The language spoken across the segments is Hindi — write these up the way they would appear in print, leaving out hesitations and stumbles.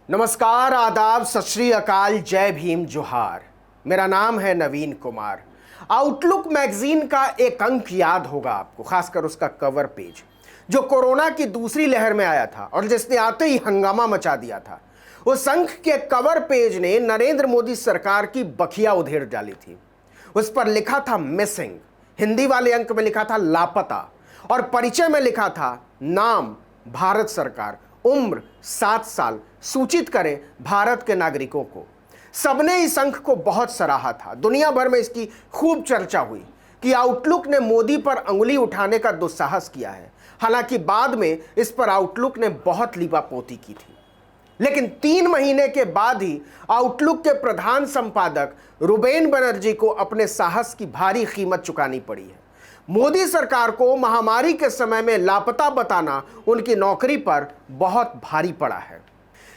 नमस्कार, आदाब, सत श्री अकाल, जय भीम, जोहार। मेरा नाम है नवीन कुमार। आउटलुक मैगजीन का एक अंक याद होगा आपको, खासकर उसका कवर पेज जो कोरोना की दूसरी लहर में आया था और जिसने आते ही हंगामा मचा दिया था। उस अंक के कवर पेज ने नरेंद्र मोदी सरकार की बखिया उधेड़ डाली थी। उस पर लिखा था मिसिंग, हिंदी वाले अंक में लिखा था लापता और परिचय में लिखा था नाम भारत सरकार, उम्र 7 साल, सूचित करें भारत के नागरिकों को। सबने इस अंक को बहुत सराहा था। दुनिया भर में इसकी खूब चर्चा हुई कि आउटलुक ने मोदी पर अंगुली उठाने का दुस्साहस किया है। हालांकि बाद में इस पर आउटलुक ने बहुत लीपापोती की थी, लेकिन 3 महीने के बाद ही आउटलुक के प्रधान संपादक रुबेन बनर्जी को अपने साहस की भारी कीमत चुकानी पड़ी है। मोदी सरकार को महामारी के समय में लापता बताना उनकी नौकरी पर बहुत भारी पड़ा है।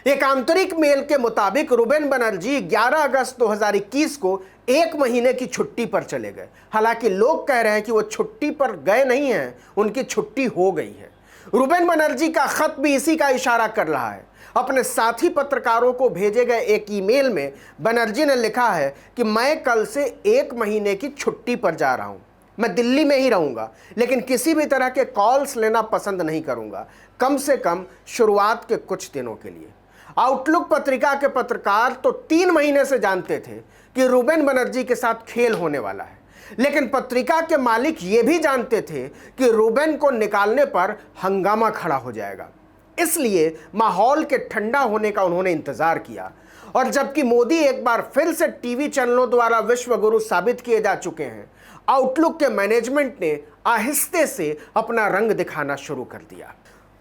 एक आंतरिक मेल के मुताबिक रुबेन बनर्जी 11 अगस्त 2021 को 1 महीने की छुट्टी पर चले गए। हालांकि लोग कह रहे हैं कि वो छुट्टी पर गए नहीं हैं, उनकी छुट्टी हो गई है। रुबेन बनर्जी का खत भी इसी का इशारा कर रहा है। अपने साथी पत्रकारों को भेजे गए एक ईमेल में बनर्जी ने लिखा है कि मैं कल से 1 महीने की छुट्टी पर जा रहा हूं। मैं दिल्ली में ही रहूंगा, लेकिन किसी भी तरह के कॉल्स लेना पसंद नहीं करूंगा, कम से कम शुरुआत के कुछ दिनों के लिए। आउटलुक पत्रिका के पत्रकार तो 3 महीने से जानते थे कि रुबेन बनर्जी के साथ खेल होने वाला है, लेकिन पत्रिका के मालिक ये भी जानते थे कि रुबेन को निकालने पर हंगामा खड़ा हो जाएगा। इसलिए माहौल के ठंडा होने का उन्होंने इंतजार किया। और जबकि मोदी एक बार फिर से टीवी चैनलों द्वारा विश्व गुरु साबित किए जा चुके हैं, आउटलुक के मैनेजमेंट ने आहिस्ते से अपना रंग दिखाना शुरू कर दिया।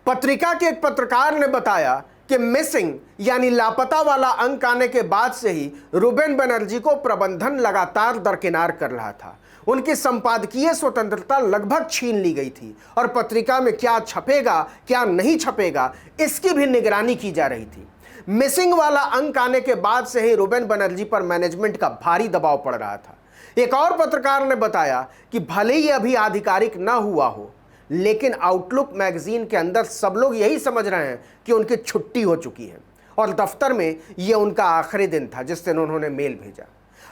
पत्रिका के एक पत्रकार ने बताया कि मिसिंग यानी लापता वाला अंक आने के बाद से ही रुबेन बनर्जी को प्रबंधन लगातार दरकिनार कर रहा था। उनकी संपादकीय स्वतंत्रता लगभग छीन ली गई थी और पत्रिका में क्या छपेगा क्या नहीं छपेगा इसकी भी निगरानी की जा रही थी। मिसिंग वाला अंक आने के बाद से ही रुबेन बनर्जी पर मैनेजमेंट का भारी दबाव पड़ रहा था। एक और पत्रकार ने बताया कि भले ही अभी आधिकारिक ना हुआ हो, लेकिन आउटलुक मैगजीन के अंदर सब लोग यही समझ रहे हैं कि उनकी छुट्टी हो चुकी है और दफ्तर में यह उनका आखिरी दिन था जिस दिन उन्होंने मेल भेजा।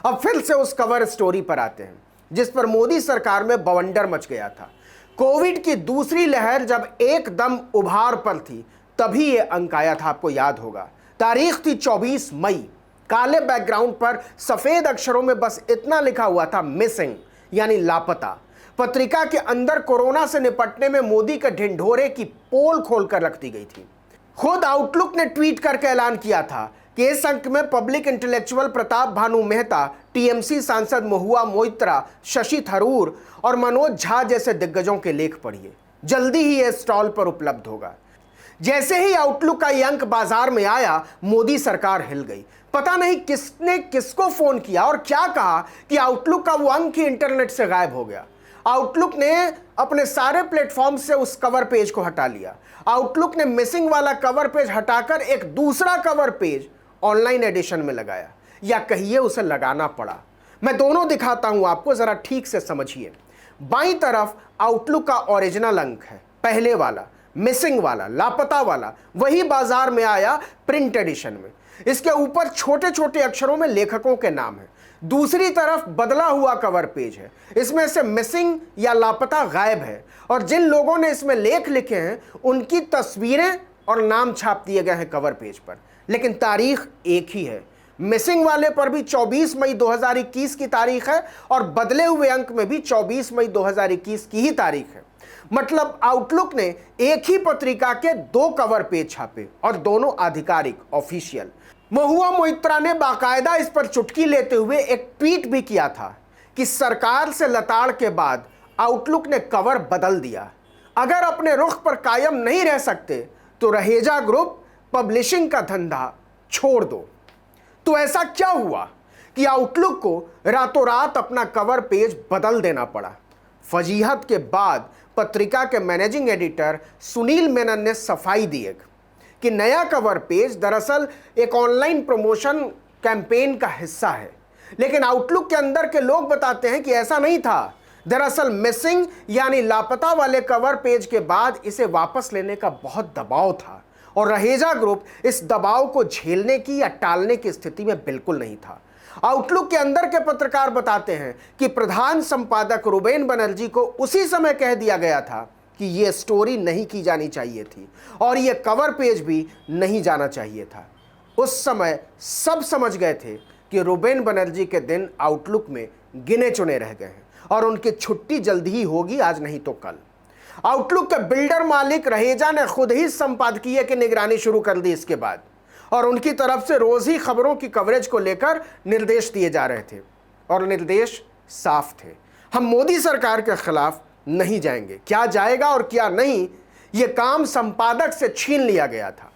अब फिर से उस कवर स्टोरी पर आते हैं जिस पर मोदी सरकार में बवंडर मच गया था। कोविड की दूसरी लहर जब एकदम उभार पर थी तभी यह अंक आया था, आपको याद होगा। तारीख थी 24 मई। काले बैकग्राउंड पर सफेद अक्षरों में बस इतना लिखा हुआ था मिसिंग यानी लापता। पत्रिका के अंदर कोरोना से निपटने में मोदी के ढिंढोरे की पोल खोलकर रख दी गई थी। खुद आउटलुक ने ट्वीट करके ऐलान किया था कि इस अंक में public intellectual Pratap Bhanu Mehta, TMC सांसद महुआ मोइत्रा, शशि थरूर और मनोज झा जैसे दिग्गजों के लेख पढ़िए। जल्दी ही यह स्टॉल पर उपलब्ध होगा। जैसे ही आउटलुक का यह अंक बाजार में आया, मोदी सरकार हिल गई। पता नहीं किसने किसको फोन किया और क्या कहा कि आउटलुक का वो अंक ही इंटरनेट से गायब हो गया। आउटलुक ने अपने सारे प्लेटफॉर्म से उस कवर पेज को हटा लिया। आउटलुक ने मिसिंग वाला कवर पेज हटाकर एक दूसरा कवर पेज ऑनलाइन एडिशन में लगाया, या कहिए उसे लगाना पड़ा। मैं दोनों दिखाता हूं आपको, जरा ठीक से समझिए। बाईं तरफ आउटलुक का ओरिजिनल अंक है, पहले वाला मिसिंग वाला, लापता वाला, वही बाजार में आया प्रिंट एडिशन में। इसके ऊपर छोटे छोटे अक्षरों में लेखकों के नाम है। दूसरी तरफ बदला हुआ कवर पेज है, इसमें से मिसिंग या लापता गायब है और जिन लोगों ने इसमें लेख लिखे हैं उनकी तस्वीरें और नाम छाप दिए गए हैं कवर पेज पर, लेकिन तारीख एक ही है। मिसिंग वाले पर भी 24 मई 2021 की तारीख है और बदले हुए अंक में भी 24 मई 2021 की ही तारीख है। मतलब आउटलुक ने एक ही पत्रिका के 2 कवर पेज छापे और दोनों आधिकारिक, ऑफिशियल। महुआ मोइत्रा ने बाकायदा इस पर चुटकी लेते हुए एक ट्वीट भी किया था कि सरकार से लताड़ के बाद आउटलुक ने कवर बदल दिया। अगर अपने रुख पर कायम नहीं रह सकते तो रहेजा ग्रुप पब्लिशिंग का धंधा छोड़ दो। तो ऐसा क्या हुआ कि आउटलुक को रातों रात अपना कवर पेज बदल देना पड़ा? फजीहत के बाद पत्रिका के मैनेजिंग एडिटर सुनील मेनन ने सफाई दी कि नया कवर पेज दरअसल एक ऑनलाइन प्रमोशन कैंपेन का हिस्सा है। लेकिन आउटलुक के अंदर के लोग बताते हैं कि ऐसा नहीं था। दरअसल मिसिंग यानी लापता वाले कवर पेज के बाद इसे वापस लेने का बहुत दबाव था और रहेजा ग्रुप इस दबाव को झेलने की या टालने की स्थिति में बिल्कुल नहीं था। आउटलुक के अंदर के पत्रकार बताते हैं कि प्रधान संपादक रुबेन बनर्जी को उसी समय कह दिया गया था कि यह स्टोरी नहीं की जानी चाहिए थी और यह कवर पेज भी नहीं जाना चाहिए था। उस समय सब समझ गए थे कि रुबेन बनर्जी के दिन आउटलुक में गिने चुने रह गए हैं और उनकी छुट्टी जल्दी ही होगी, आज नहीं तो कल। आउटलुक के बिल्डर मालिक रहेजा ने खुद ही संपादकीय की निगरानी शुरू कर दी इसके बाद, और उनकी तरफ से रोज ही खबरों की कवरेज को लेकर निर्देश दिए जा रहे थे और निर्देश साफ थे। हम मोदी सरकार के खिलाफ नहीं जाएंगे। क्या जाएगा और क्या नहीं, यह काम संपादक से छीन लिया गया था।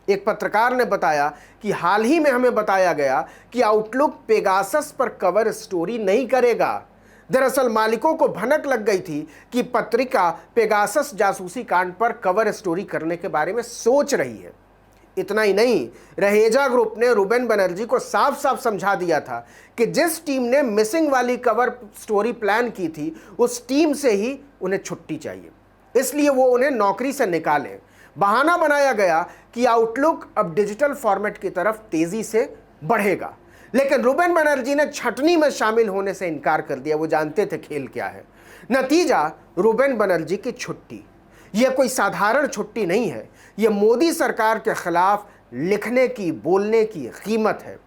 एक पत्रकार ने बताया कि हाल ही में हमें बताया गया कि आउटलुक पेगासस पर कवर स्टोरी नहीं करेगा। दरअसल मालिकों को भनक लग गई थी कि पत्रिका पेगासस जासूसी कांड पर कवर स्टोरी करने के बारे में सोच रही है। इतना ही नहीं, रहेजा ग्रुप ने रुबेन बनर्जी को साफ साफ समझा दिया था कि जिस टीम ने मिसिंग वाली कवर स्टोरी प्लान की थी उस टीम से ही उन्हें छुट्टी चाहिए, इसलिए वो उन्हें नौकरी से निकाले। बहाना बनाया गया कि आउटलुक अब डिजिटल फॉर्मेट की तरफ तेजी से बढ़ेगा, लेकिन रुबेन बनर्जी ने छटनी में शामिल होने से इनकार कर दिया। वो जानते थे खेल क्या है। नतीजा, रुबेन बनर्जी की छुट्टी। यह कोई साधारण छुट्टी नहीं है, यह मोदी सरकार के खिलाफ लिखने की, बोलने की कीमत है।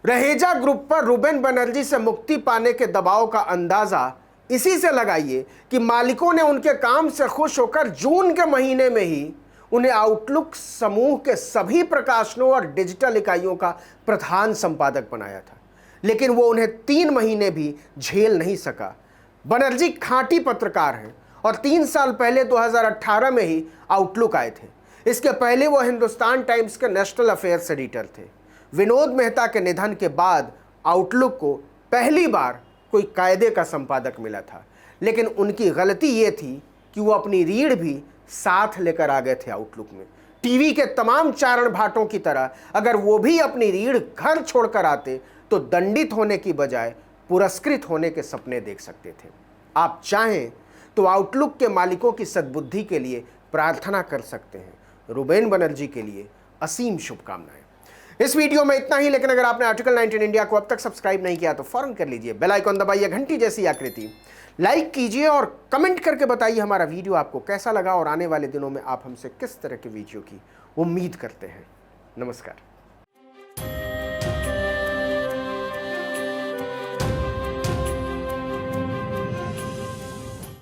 रहेजा ग्रुप पर रुबेन बनर्जी से मुक्ति पाने के दबाव का अंदाजा इसी से लगाइए कि मालिकों ने उनके काम से खुश होकर जून के महीने में ही उन्हें आउटलुक समूह के सभी प्रकाशनों और डिजिटल इकाइयों का प्रधान संपादक बनाया था, लेकिन वो उन्हें 3 महीने भी झेल नहीं सका। बनर्जी खांटी पत्रकार हैं और 3 साल पहले 2018 में ही आउटलुक आए थे। इसके पहले वो हिंदुस्तान टाइम्स के नेशनल अफेयर्स एडिटर थे। विनोद मेहता के निधन के बाद आउटलुक को पहली बार कोई कायदे का संपादक मिला था, लेकिन उनकी गलती ये थी कि वो अपनी रीढ़ भी साथ लेकर आ गए थे आउटलुक में। टीवी के तमाम चारण भाटों की तरह अगर वो भी अपनी रीढ़ घर छोड़कर आते तो दंडित होने की बजाय पुरस्कृत होने के सपने देख सकते थे। आप चाहें तो आउटलुक के मालिकों की सद्बुद्धि के लिए प्रार्थना कर सकते हैं। रुबेन बनर्जी के लिए असीम शुभकामनाएं। इस वीडियो में इतना ही, लेकिन अगर आपने आर्टिकल 19 इंडिया को अब तक सब्सक्राइब नहीं किया तो फौरन कर लीजिए। बेल आइकन दबाइए, घंटी जैसी आकृति लाइक कीजिए और कमेंट करके बताइए हमारा वीडियो आपको कैसा लगा और आने वाले दिनों में आप हमसे किस तरह के वीडियो की उम्मीद करते हैं। नमस्कार।